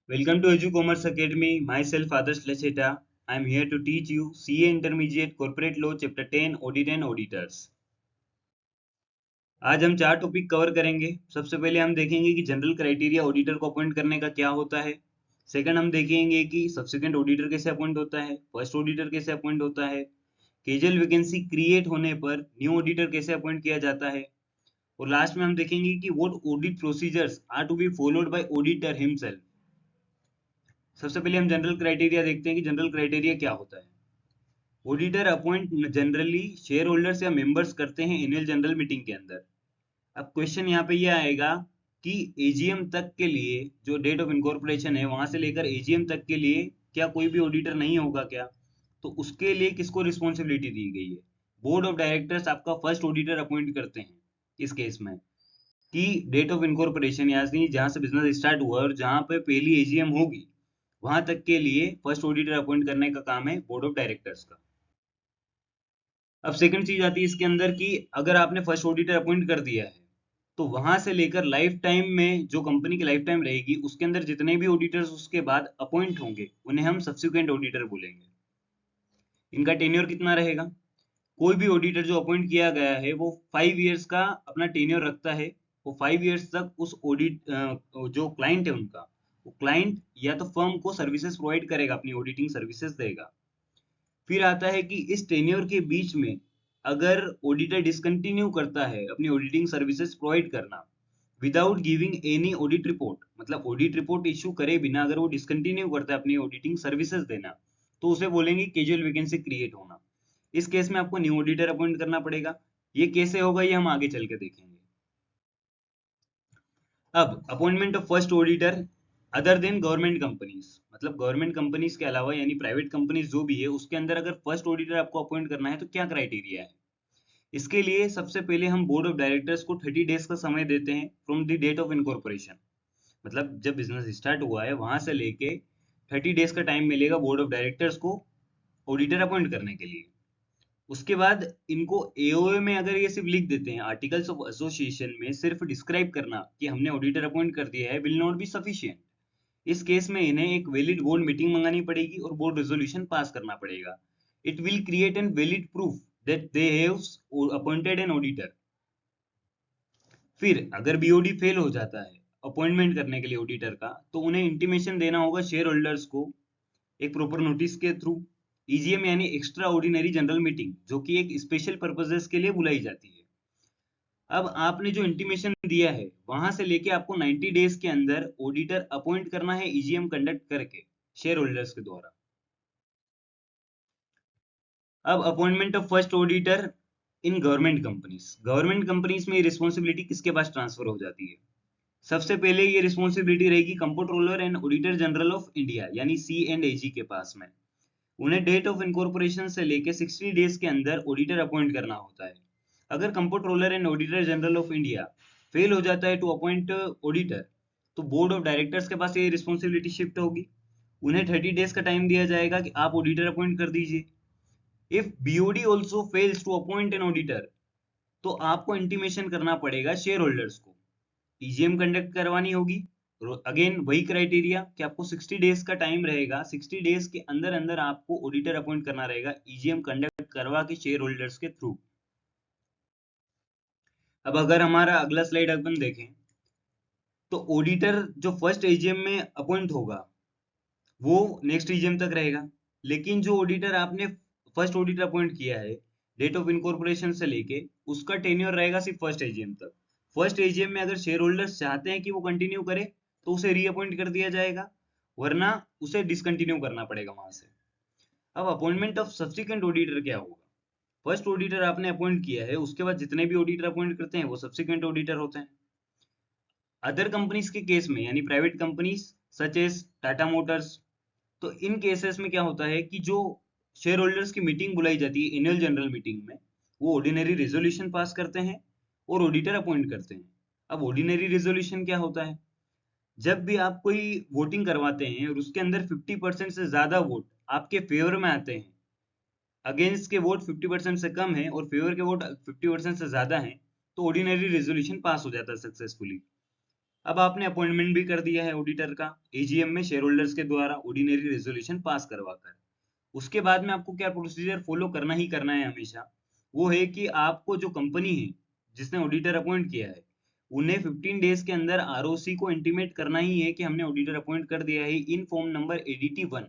Welcome to EduCommerce Academy. Myself Adarsh Lacheta. I am here to teach you CA Intermediate Corporate Law Chapter 10 Audit and Auditors. आज हम चार topic cover करेंगे। सबसे पहले हम देखेंगे कि जनरल क्राइटेरिया ऑडिटर को अपॉइंट करने का क्या होता है। सेकंड हम देखेंगे कि सब्सिक्वेंट ऑडिटर कैसे अपॉइंट होता है, फर्स्ट ऑडिटर कैसे अपॉइंट होता है, कैजुअल वैकेंसी क्रिएट होने पर न्यू ऑडिटर कैसे अपॉइंट किया जाता है, और लास्ट में हम देखेंगे कि what audit procedures are to be followed by auditor himself. सबसे पहले हम जनरल क्राइटेरिया देखते हैं कि जनरल क्राइटेरिया क्या होता है। Auditor appoint generally share holders या मेंबर्स करते हैं एनुअल जनरल मीटिंग के अंदर। अब क्वेश्चन यहाँ पे ये आएगा कि एजीएम तक के लिए जो डेट ऑफ इनकॉर्पोरेशन है वहां से लेकर एजीएम तक के लिए क्या कोई भी ऑडिटर नहीं होगा क्या? तो उसके लिए किसको रिस्पॉन्सिबिलिटी दी गई है? बोर्ड ऑफ डायरेक्टर्स आपका फर्स्ट ऑडिटर अपॉइंट करते हैं इस केस में, कि डेट ऑफ इनकॉर्पोरेशन यानी जहां से बिजनेस स्टार्ट हुआ और जहां पे पहली एजीएम होगी वहां तक के लिए फर्स्ट ऑडिटर अपॉइंट करने का काम है बोर्ड ऑफ डायरेक्टर्स का। अब सेकंड चीज आती है इसके अंदर कि अगर आपने फर्स्ट ऑडिटर अपॉइंट कर दिया है तो वहां से लेकर लाइफ टाइम में जो कंपनी की लाइफ टाइम रहेगी उसके अंदर जितने भी ऑडिटर्स उसके बाद अपॉइंट होंगे उन्हें हम सब्सिक्वेंट ऑडिटर बोलेंगे। इनका टेन्योर कितना रहेगा? कोई भी ऑडिटर जो अपॉइंट किया गया है वो 5 इयर्स का अपना टेन्योर रखता है। वो 5 इयर्स तक उस ऑडिट जो क्लाइंट है उनका, वो क्लाइंट या तो फर्म को सर्विसेज प्रोवाइड करेगा, अपनी ऑडिटिंग सर्विसेज देगा। फिर आता है कि इस टेन्योर के बीच में अगर ऑडिटर डिसकंटिन्यू करता है अपनी ऑडिटिंग सर्विसेज प्रोवाइड करना without giving any audit report, मतलब ऑडिट रिपोर्ट इश्यू करे बिना अगर वो डिसकंटिन्यू करता है अपनी ऑडिटिंग सर्विसेज देना, तो उसे बोलेंगे कैजुअल वैकेंसी क्रिएट होना। इस केस में आपको न्यू ऑडिटर अपॉइंट करना पड़ेगा। ये कैसे होगा ये हम आगे चल के देखेंगे। अब appointment of first auditor other than government companies, मतलब गवर्नमेंट कंपनीज के अलावा यानी प्राइवेट कंपनीज जो भी है उसके अंदर अगर फर्स्ट ऑडिटर आपको अपॉइंट करना है तो क्या क्राइटेरिया है? इसके लिए सबसे पहले हम बोर्ड ऑफ डायरेक्टर्स को 30 डेज का समय देते हैं from the date of incorporation. मतलब जब बिजनेस स्टार्ट हुआ है वहां से लेके 30 डेज का टाइम मिलेगा बोर्ड ऑफ डायरेक्टर्स को ऑडिटर अपॉइंट करने के लिए। उसके बाद इनको एओए में अगर ये सिर्फ लिख देते हैं, आर्टिकल्स ऑफ एसोसिएशन में सिर्फ डिस्क्राइब करना कि हमने ऑडिटर अपॉइंट कर दिया है, विल नॉट बी सफिशिएंट। इस केस में इन्हें एक वैलिड बोर्ड मीटिंग मंगानी पड़ेगी और बोर्ड रेजोल्यूशन पास करना पड़ेगा। It will create an valid proof that they have appointed an auditor. फिर अगर बीओडी फेल हो जाता है अपॉइंटमेंट करने के लिए ऑडिटर का, तो उन्हें इंटीमेशन देना होगा शेयर होल्डर्स को एक प्रॉपर नोटिस के थ्रू। ईजीएम यानी एक्स्ट्रा ऑर्डिनरी जनरल मीटिंग, जो कि एक स्पेशल पर्पजेस के लिए बुलाई जाती है। अब आपने जो इंटीमेशन दिया है वहां से लेके आपको 90 डेज के अंदर ऑडिटर अपॉइंट करना है ईजीएम कंडक्ट करके शेयर होल्डर्स के द्वारा। अब appointment of first auditor in government companies में रिस्पॉन्सिबिलिटी किसके पास ट्रांसफर हो जाती है? सबसे पहले ये रिस्पॉन्सिबिलिटी रहेगी comptroller and auditor general of India यानी सी एंड एजी के पास में। उन्हें डेट ऑफ इनकॉर्पोरेशन से लेके 60 डेज के अंदर ऑडिटर अपॉइंट करना होता है। अगर comptroller and auditor general of India fail हो जाता है टू अपॉइंट ऑडिटर, तो बोर्ड ऑफ डायरेक्टर्स के पास ये रिस्पॉन्सिबिलिटी शिफ्ट होगी। उन्हें 30 डेज का टाइम दिया जाएगा कि आप ऑडिटर अपॉइंट कर दीजिए। If BOD also fails to appoint an auditor, तो आपको इंटीमेशन करना पड़ेगा शेयर होल्डर्स को, ईजीएम कंडक्ट करवानी होगी। अगेन वही क्राइटेरिया कि आपको 60 डेज का टाइम रहेगा, 60 डेज के अंदर अंदर आपको ऑडिटर अपॉइंट करना रहेगा ईजीएम कंडक्ट करवा के शेयर होल्डर्स के थ्रू। अब अगर हमारा अगला स्लाइड अपन देखें तो ऑडिटर जो फर्स्ट एजीएम में अपॉइंट होगा वो नेक्स्ट ईजीएम तक रहेगा। लेकिन जो ऑडिटर आपने फर्स्ट ऑडिटर अपॉइंट किया है डेट ऑफ इनकॉर्पोरेशन से लेके, उसका टेन्योर रहेगा सिर्फ फर्स्ट एजीएम तक। फर्स्ट एजीएम में अगर शेयर होल्डर्स चाहते हैं कि वो कंटिन्यू करे तो उसे रीअपॉइंट कर दिया जाएगा, वरना उसे डिसकंटिन्यू करना पड़ेगा वहां से। अब अपॉइंटमेंट ऑफ सब्सिक्वेंट ऑडिटर क्या होगा? फर्स्ट ऑडिटर आपने अपॉइंट किया है, उसके बाद जितने भी ऑडिटर अपॉइंट करते हैं वो सब्सिक्वेंट ऑडिटर होते हैं। अदर कंपनीज के केस में यानी private companies such as Tata Motors, तो इन केसेस में क्या होता है कि जो शेयर होल्डर्स की मीटिंग बुलाई जाती है एनुअल जनरल मीटिंग में, वो ऑर्डिनरी रेजोल्यूशन पास करते हैं और ऑडिटर अपॉइंट करते हैं। अब ऑर्डिनरी रेजोल्यूशन क्या होता है? जब भी आप कोई वोटिंग करवाते हैं और उसके अंदर 50% से ज्यादा वोट आपके फेवर में आते हैं, अगेंस्ट के वोट 50% से कम है और फेवर के वोट 50% से ज्यादा हैं, तो ऑर्डिनरी रेजोल्यूशन पास हो जाता है सक्सेसफुली। अब आपने अपॉइंटमेंट भी कर दिया है ऑडिटर का एजीएम में शेयर होल्डर्स के द्वारा ऑर्डिनरी रेजोल्यूशन पास करवाकर। उसके बाद में आपको क्या प्रोसीजर फॉलो करना ही करना है हमेशा, वो है कि आपको जो कंपनी है जिसने ऑडिटर अपॉइंट किया है, उन्हें 15 डेज के अंदर आरओसी को इंटीमेट करना ही है कि हमने ऑडिटर अपॉइंट कर दिया है इन फॉर्म नंबर एडीटी 1।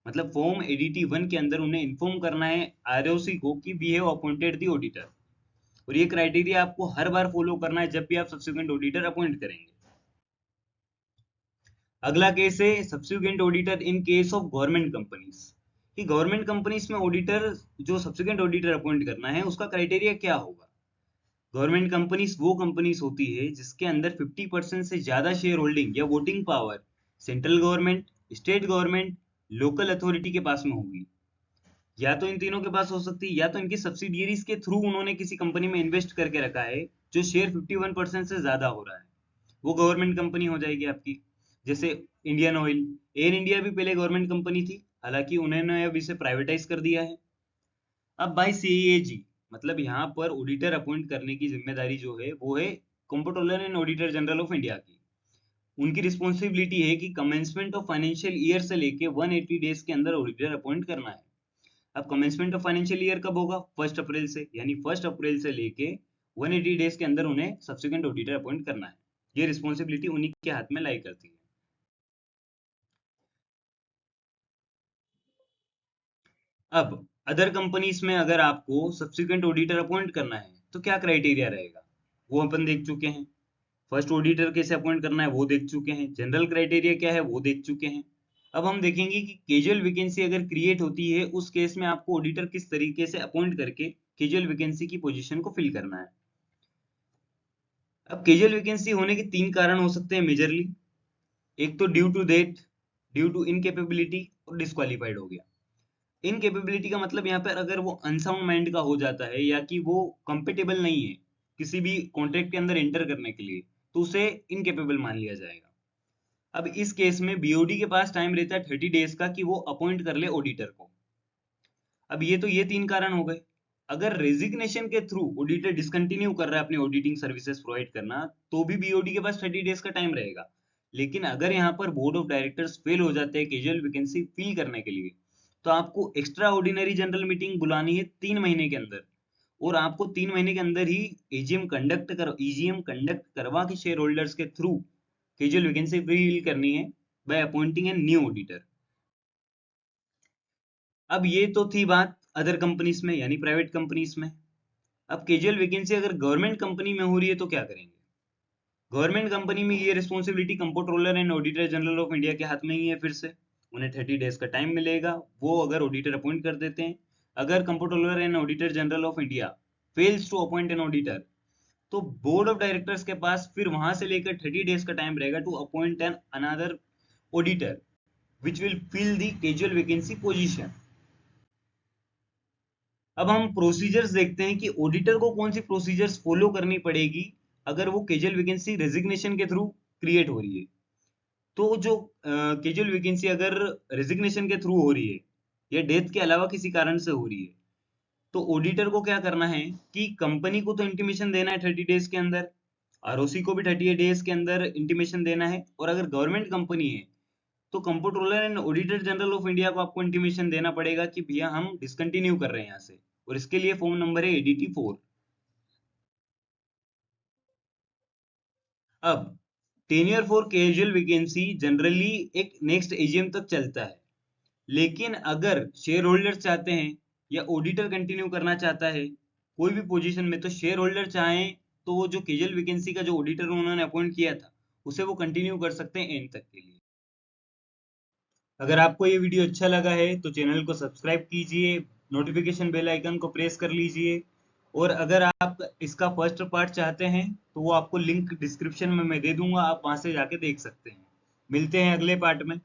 मतलब फॉर्म एडीटी 1 के अंदर उन्हें इन्फॉर्म करना है आरओसी को कि we have appointed the auditor. और ये क्राइटेरिया आपको हर बार फॉलो करना है जब भी आप सब्सिक्वेंट ऑडिटर अपॉइंट करेंगे। अगला केस है subsequent auditor in case of government companies. कि गवर्नमेंट कंपनीज में ऑडिटर जो सब्सिक्वेंट ऑडिटर अपॉइंट करना है उसका क्राइटेरिया क्या होगा। गवर्नमेंट कंपनीज वो कंपनीज होती है जिसके अंदर 50% से ज्यादा शेयर होल्डिंग या voting power central government, state government, local authority के पास में होगी। या तो इन तीनों के पास हो सकती है या तो इनकी सब्सिडियरीज के थ्रू उन्होंने किसी कंपनी में इन्वेस्ट करके रखा है जो शेयर 51% से ज्यादा हो रहा है, वो गवर्नमेंट कंपनी हो जाएगी आपकी। जैसे इंडियन ऑयल, एयर इंडिया भी पहले गवर्नमेंट कंपनी थी, हालांकि उन्होंने अब इसे प्राइवेटाइज कर दिया है। अब बाई सीएजी मतलब यहाँ पर ऑडिटर अपॉइंट करने की जिम्मेदारी जो है वो है comptroller and auditor general of India की। उनकी रिस्पॉन्सिबिलिटी है कि कमेंसमेंट ऑफ फाइनेंशियल ईयर से लेके 180 डेज के अंदर ऑडिटर अपॉइंट करना है। अब कमेंसमेंट ऑफ फाइनेंशियल ईयर कब होगा, 1 अप्रैल से, यानी 1 अप्रैल से लेके 180 डेज के अंदर उन्हें सब्सिक्वेंट ऑडिटर अपॉइंट करना है। ये रिस्पॉन्सिबिलिटी उन्हीं के हाथ में लाई करती है। अब अदर कंपनीज में अगर आपको सब्सिक्वेंट ऑडिटर अपॉइंट करना है तो क्या क्राइटेरिया रहेगा, वो अपन देख चुके हैं। फर्स्ट ऑडिटर कैसे अपॉइंट करना है वो देख चुके हैं, जनरल क्राइटेरिया क्या है वो देख चुके हैं। अब हम देखेंगे कि कैजुअल वैकेंसी अगर क्रिएट होती है उस केस में आपको ऑडिटर किस तरीके से अपॉइंट करके कैजुअल वैकेंसी की पोजीशन को फिल करना है। अब कैजुअल वैकेंसी होने के 3 कारण हो सकते हैं मेजरली। एक तो due to death, due to incapability और डिस्क्वालीफाइड हो गया। इनकेपेबिलिटी का मतलब यहाँ पर अगर वो अनसाउंड माइंड का हो जाता है या कि वो कंपेटेबल नहीं है किसी भी कॉन्ट्रैक्ट के अंदर एंटर करने के लिए, तो उसे इनकेपेबल मान लिया जाएगा। अब इस केस में बीओडी के पास टाइम रहता है 30 डेज का कि वो अपॉइंट कर ले ऑडिटर को। अब ये 3 कारण हो गए। अगर रेजिग्नेशन के थ्रू ऑडिटर डिसकंटिन्यू कर रहा है अपनी ऑडिटिंग सर्विसेज प्रोवाइड करना, तो भी बीओडी के पास 30 डेज का टाइम रहेगा। लेकिन अगर यहाँ पर बोर्ड ऑफ डायरेक्टर्स फेल हो जाते हैं कैजुअल वैकेंसी फिल करने के लिए, तो आपको एक्स्ट्रा ऑर्डिनरी जनरल मीटिंग बुलानी है 3 महीने के अंदर। और आपको 3 महीने के अंदर ही ईजीएम कंडक्ट करवा के शेयर होल्डर्स के थ्रू कैजुअल वैकेंसी फिल करनी है by appointing an new auditor. अब ये तो थी बात अदर कंपनीज में यानी प्राइवेट कंपनीज में। अब कैजुअल वैकेंसी अगर गवर्नमेंट कंपनी में हो रही है तो क्या करेंगे। गवर्नमेंट कंपनी में ये responsibility comptroller and auditor general of India के हाथ में ही है। फिर से उन्हें 30 डेज का टाइम मिलेगा, वो अगर ऑडिटर अपॉइंट कर देते हैं। अगर comptroller and auditor general of India fails to appoint an auditor, तो बोर्ड ऑफ डायरेक्टर्स के पास फिर वहां से लेकर 30 डेज का टाइम रहेगा to appoint an another auditor which will fill the casual vacancy position. अब हम प्रोसीजर्स देखते हैं कि ऑडिटर को कौन सी प्रोसीजर्स फॉलो करनी पड़ेगी अगर वो कैजुअल वैकेंसी रेजिग्नेशन के थ्रू क्रिएट हो रही है। तो जो कैजुअल वैकेंसी अगर रेजिग्नेशन के थ्रू हो रही है या डेथ के अलावा किसी कारण से हो रही है, तो ऑडिटर को क्या करना है कि कंपनी को तो इंटीमेशन देना है 30 डेज के अंदर, आरओसी को भी 30 डेज के अंदर इंटीमेशन देना है। और अगर गवर्नमेंट कंपनी है तो comptroller and auditor general of India को आपको इंटीमेशन देना पड़ेगा कि भैया हम डिसकंटिन्यू कर रहे हैं यहाँ से। और इसके लिए फॉर्म नंबर है एडीटी 4। अब tenure for casual vacancy generally एक नेक्स्ट एजीएम तक चलता है। लेकिन अगर शेयर होल्डर चाहते हैं या ऑडिटर कंटिन्यू करना चाहता है कोई भी पोजीशन में, तो शेयर होल्डर चाहें तो वो जो कैजुअल वैकेंसी का जो ऑडिटर उन्होंने अपॉइंट किया था उसे वो कंटिन्यू कर सकते हैं एंड तक के लिए। अगर आपको ये वीडियो अच्छा लगा है तो चैनल को सब्सक्राइब कीजिए, नोटिफिकेशन बेल आइकन को प्रेस कर लीजिए। और अगर आप इसका फर्स्ट पार्ट चाहते हैं तो वो आपको लिंक डिस्क्रिप्शन में मैं दे दूंगा, आप वहां से जाके देख सकते हैं। मिलते हैं अगले पार्ट में।